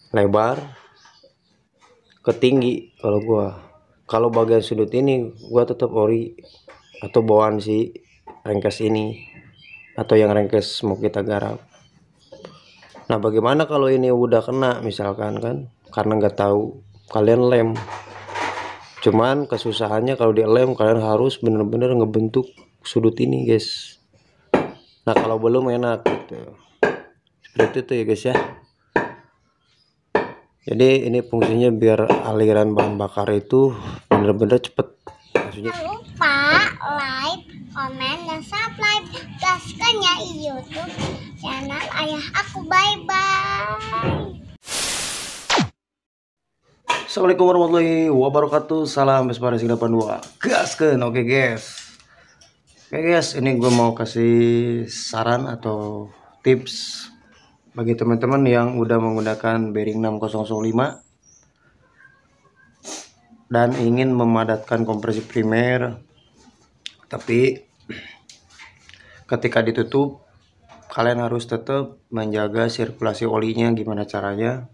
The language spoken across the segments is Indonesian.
lebar ke tinggi. Kalau bagian sudut ini gua tetap ori atau bawaan si rengkes ini atau yang rengkes mau kita garap. Nah, bagaimana kalau ini udah kena misalkan kan, karena nggak tahu kalian lem. Cuman kesusahannya kalau di lem kalian harus bener-bener ngebentuk sudut ini guys. Nah, kalau belum enak gitu. Seperti itu ya guys ya. Jadi ini fungsinya biar aliran bahan bakar itu bener-bener cepet. Maksudnya Jangan lupa like, komen, dan subscribe gaskan ya YouTube channel ayah aku. Bye-bye. Assalamualaikum warahmatullahi wabarakatuh. Salam Vespa Racing 82. Gaskan. Oke guys. Oke guys, ini gue mau kasih saran atau tips bagi teman-teman yang udah menggunakan bearing 6005 dan ingin memadatkan kompresi primer, tapi ketika ditutup kalian harus tetap menjaga sirkulasi olinya. Gimana caranya?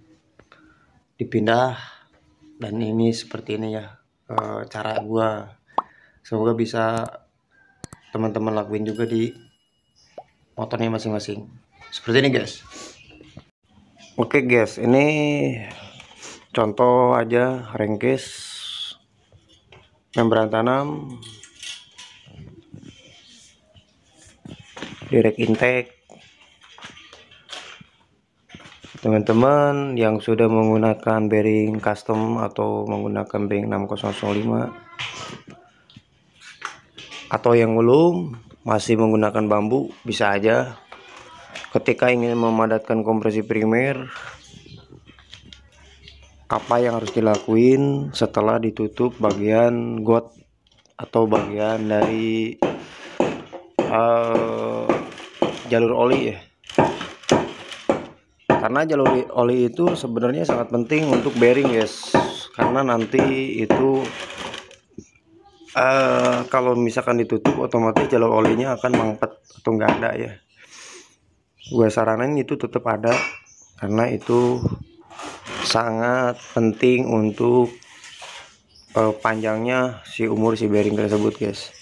Dipindah, dan ini seperti ini ya cara gua. Semoga bisa teman-teman lakuin juga di motornya masing-masing. Seperti ini guys. Oke guys, ini contoh aja rengkes membran tanam, direct intake. Teman-teman yang sudah menggunakan bearing custom atau menggunakan bearing 6005 atau yang belum masih menggunakan bambu, bisa aja ketika ingin memadatkan kompresi primer, apa yang harus dilakuin setelah ditutup bagian got atau bagian dari jalur oli ya. Karena jalur oli itu sebenarnya sangat penting untuk bearing guys, karena nanti itu kalau misalkan ditutup otomatis jalur olinya akan mampet atau nggak ada ya. Gue saranin itu tetap ada karena itu sangat penting untuk panjangnya si umur si bearing tersebut guys.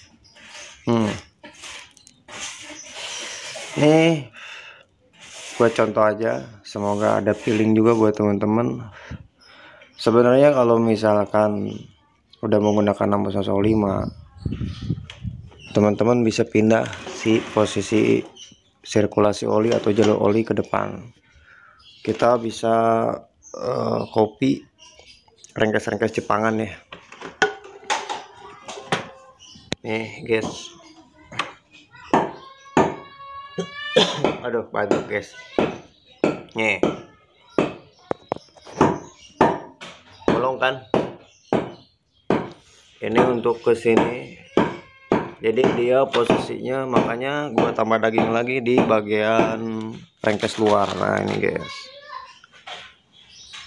Nih buat contoh aja, semoga ada feeling juga buat teman-teman. Sebenarnya kalau misalkan udah menggunakan 6005, teman-teman bisa pindah si posisi sirkulasi oli atau jalur oli ke depan. Kita bisa copy rengkes-rengkes Jepangan ya. Nih guys. Aduh, batuk guys. Nih. Tolong kan? Ini untuk ke sini. Jadi dia posisinya, makanya gua tambah daging lagi di bagian rengkes luar. Nah, ini guys.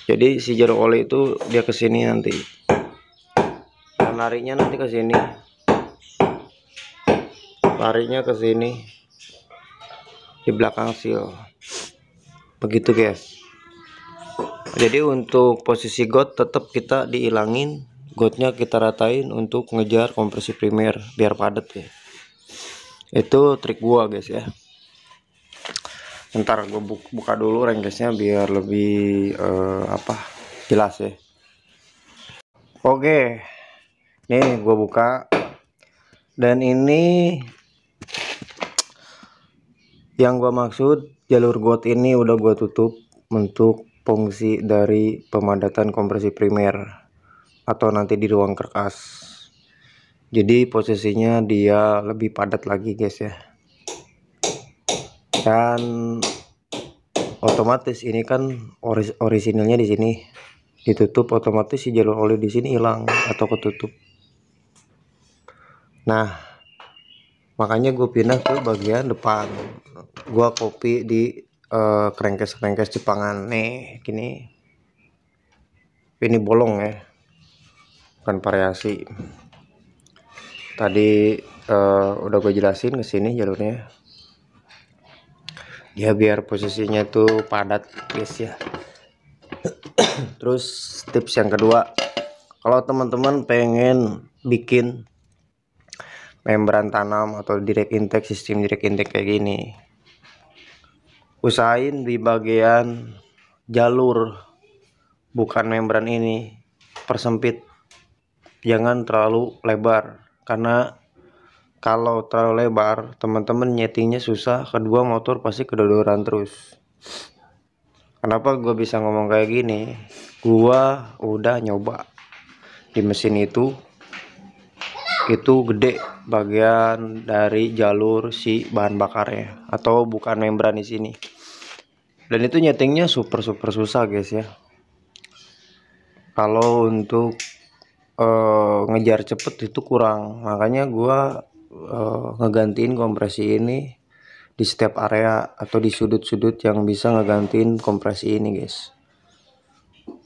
Jadi si jalur oli itu dia ke sini nanti. Dan larinya nanti ke sini. Larinya ke sini. Di belakang seal. Begitu guys. Jadi untuk posisi got tetap kita diilangin, gotnya kita ratain untuk ngejar kompresi primer biar padat ya. Itu trik gua guys ya. Ntar gua buka dulu rengkesnya biar lebih jelas ya. Oke, nih gua buka, dan ini yang gua maksud, jalur got ini udah gua tutup untuk fungsi dari pemadatan kompresi primer atau nanti di ruang kerkas. Jadi posisinya dia lebih padat lagi guys ya. Dan otomatis ini kan orisinilnya di sini ditutup, otomatis si jalur oli di sini hilang atau ketutup. Nah, makanya gue pindah ke bagian depan. Gua copy di rengkes Jepangan nih gini. Ini bolong ya, bukan variasi. Tadi udah gue jelasin ke sini jalurnya. Ya biar posisinya tuh padat guys ya. Terus tips yang kedua, kalau teman-teman pengen bikin membran tanam atau direct intake, sistem direct intake kayak gini, usahain di bagian jalur, bukan membran ini, persempit, jangan terlalu lebar, karena kalau terlalu lebar teman-teman nyetingnya susah, kedua motor pasti kedodoran terus. Kenapa gue bisa ngomong kayak gini? Gua udah nyoba di mesin itu gede bagian dari jalur si bahan bakarnya, atau bukan membran di sini. Dan itu nyetingnya super susah guys ya. Kalau untuk ngejar cepet itu kurang, makanya gua ngegantiin kompresi ini di setiap area atau di sudut-sudut yang bisa ngegantiin kompresi ini guys.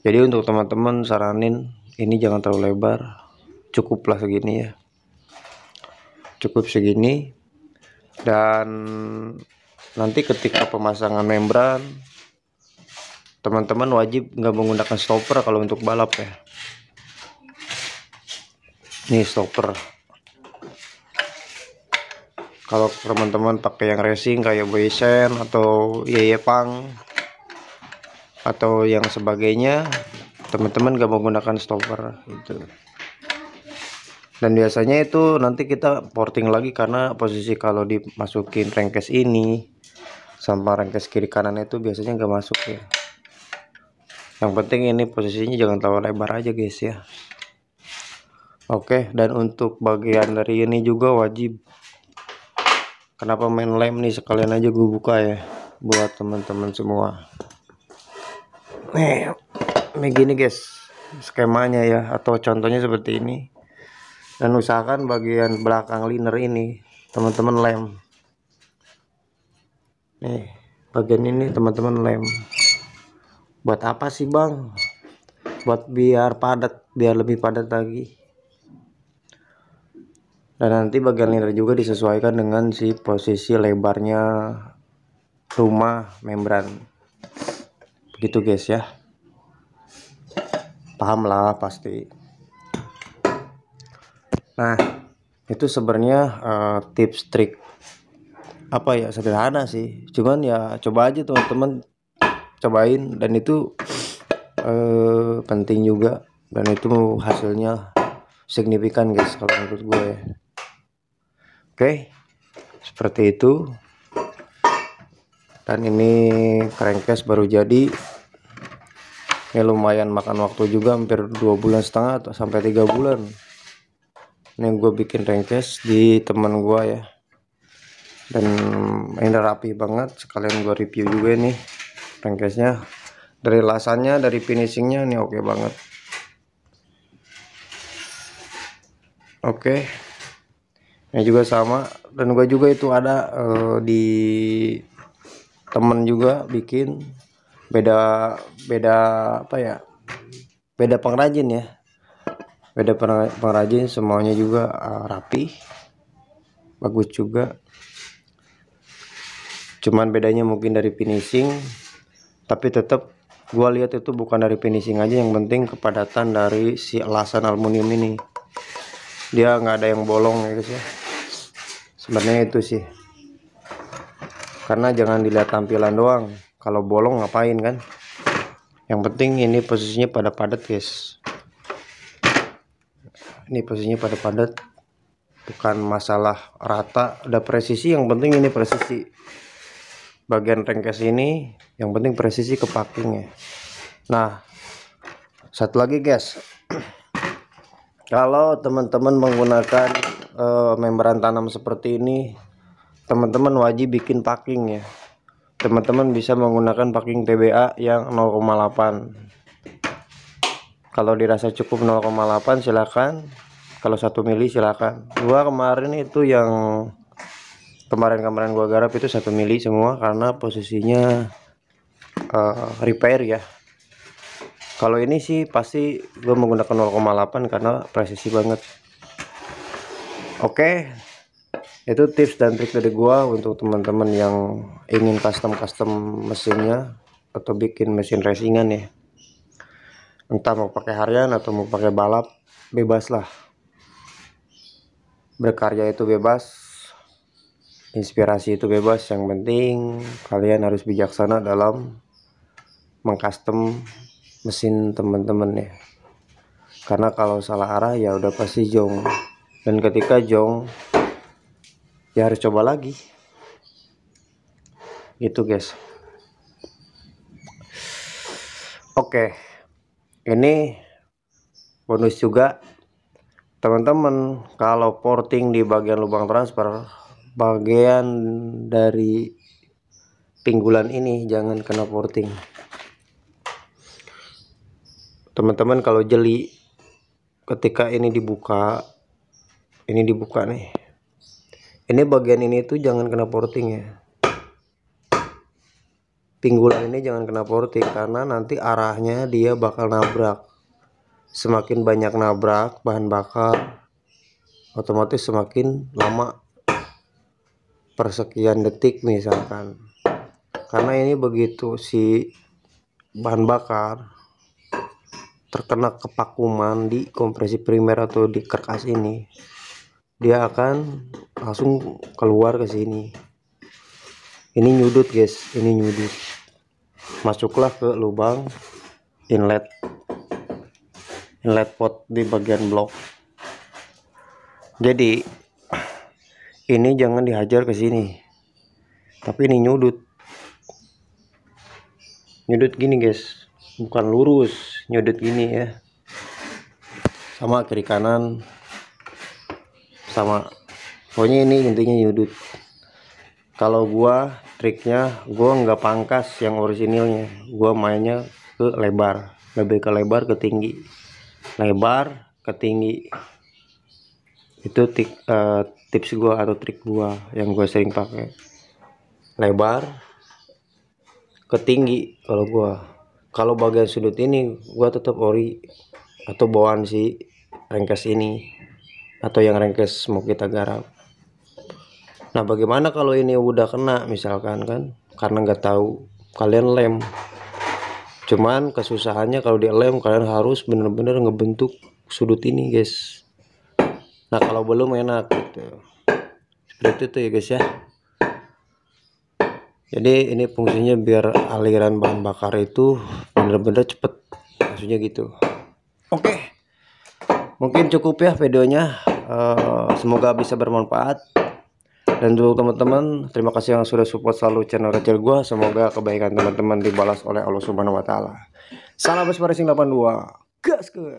Jadi untuk teman-teman saranin ini jangan terlalu lebar, cukuplah segini ya, cukup segini. Dan nanti ketika pemasangan membran, teman-teman wajib nggak menggunakan stopper kalau untuk balap ya. Nih stopper. Kalau teman-teman pakai yang racing kayak Boysen atau Yeyepang atau yang sebagainya, teman-teman gak menggunakan stopper gitu. Dan biasanya itu nanti kita porting lagi, karena posisi kalau dimasukin rengkes ini sama rengkes kiri kanan itu biasanya gak masuk ya. Yang penting ini posisinya jangan terlalu lebar aja guys ya. Oke, dan untuk bagian dari ini juga wajib. Kenapa main lem nih, sekalian aja gue buka ya buat teman-teman semua. Nih gini guys skemanya ya, atau contohnya seperti ini. Dan usahakan bagian belakang liner ini teman-teman lem. Nih bagian ini teman-teman lem. Buat apa sih bang? Buat biar padat, biar lebih padat lagi. Dan nanti bagian liner juga disesuaikan dengan si posisi lebarnya rumah membran. Begitu guys ya. Paham lah pasti. Nah, itu sebenarnya tips trik apa ya, sederhana sih. Cuman ya coba aja teman-teman cobain, dan itu penting juga, dan itu hasilnya signifikan guys kalau menurut gue ya. Oke, seperti itu. Dan ini crankcase baru jadi. Ini lumayan makan waktu juga, hampir 2,5 bulan atau sampai 3 bulan. Ini gue bikin crankcase di teman gue ya. Dan ini rapi banget, sekalian gue review juga nih crankcase-nya. Dari lasannya, dari finishingnya ini oke banget. Oke. Ini juga sama, dan gue juga itu ada di temen juga bikin beda apa ya, beda pengrajin ya, beda pengrajin, semuanya juga rapi, bagus juga. Cuman bedanya mungkin dari finishing, tapi tetap gue lihat itu bukan dari finishing aja, yang penting kepadatan dari si elasan aluminium ini, dia nggak ada yang bolong ya guys ya. Sebenarnya itu sih, karena jangan dilihat tampilan doang, kalau bolong ngapain kan. Yang penting ini posisinya pada padat guys, ini posisinya pada padat, bukan masalah rata udah presisi, yang penting ini presisi. Bagian crankcase ini yang penting presisi ke packingnya. Nah satu lagi guys, kalau teman-teman menggunakan membran tanam seperti ini, teman-teman wajib bikin packing ya. Teman-teman bisa menggunakan packing TBA yang 0,8. Kalau dirasa cukup 0,8 silakan, kalau 1 mili silakan. Gua kemarin itu yang kemarin gua garap itu 1 mili semua, karena posisinya repair ya. Kalau ini sih pasti gue menggunakan 0,8 karena presisi banget. Oke, itu tips dan trik dari gua untuk teman-teman yang ingin custom mesinnya atau bikin mesin racingan ya. Entah mau pakai harian atau mau pakai balap, bebas lah. Berkarya itu bebas, inspirasi itu bebas. Yang penting kalian harus bijaksana dalam mengcustom mesin teman-teman ya. Karena kalau salah arah ya udah pasti jong. Dan ketika jong ya harus coba lagi. Gitu guys. Oke. Ini bonus juga teman-teman, kalau porting di bagian lubang transfer, bagian dari pinggulan ini jangan kena porting. Teman-teman kalau jeli, ketika ini dibuka nih, ini bagian ini tuh jangan kena porting ya. Pinggulan ini jangan kena porting karena nanti arahnya dia bakal nabrak. Semakin banyak nabrak bahan bakar, otomatis semakin lama persekian detik misalkan. Karena ini begitu si bahan bakar terkena kepakuman di kompresi primer atau di karkas ini, dia akan langsung keluar ke sini. Ini nyudut guys, ini nyudut, masuklah ke lubang inlet pot di bagian blok. Jadi ini jangan dihajar ke sini, tapi ini nyudut gini guys, bukan lurus, nyudut gini ya. Sama kiri kanan sama, pokoknya ini intinya nyudut. Kalau gua triknya, gua nggak pangkas yang orisinilnya, gua mainnya ke lebar, lebih ke lebar ke tinggi, lebar ke tinggi. Itu tips gua atau trik gua yang gua sering pakai, lebar ke tinggi. Kalau bagian sudut ini gua tetap ori atau bawaan si rengkes ini atau yang rengkes mau kita garap. Nah bagaimana kalau ini udah kena misalkan kan, karena nggak tahu, kalian lem. Cuman kesusahannya kalau di lem kalian harus bener-bener ngebentuk sudut ini guys. Nah kalau belum enak gitu, seperti itu ya guys ya. Jadi ini fungsinya biar aliran bahan bakar itu bener-bener cepet, maksudnya gitu. Oke, mungkin cukup ya videonya. Semoga bisa bermanfaat. Dan untuk teman-teman, terima kasih yang sudah support selalu channel kecil gua. Semoga kebaikan teman-teman dibalas oleh Allah Subhanahu wa taala. Salam Racing 82. Gas ke.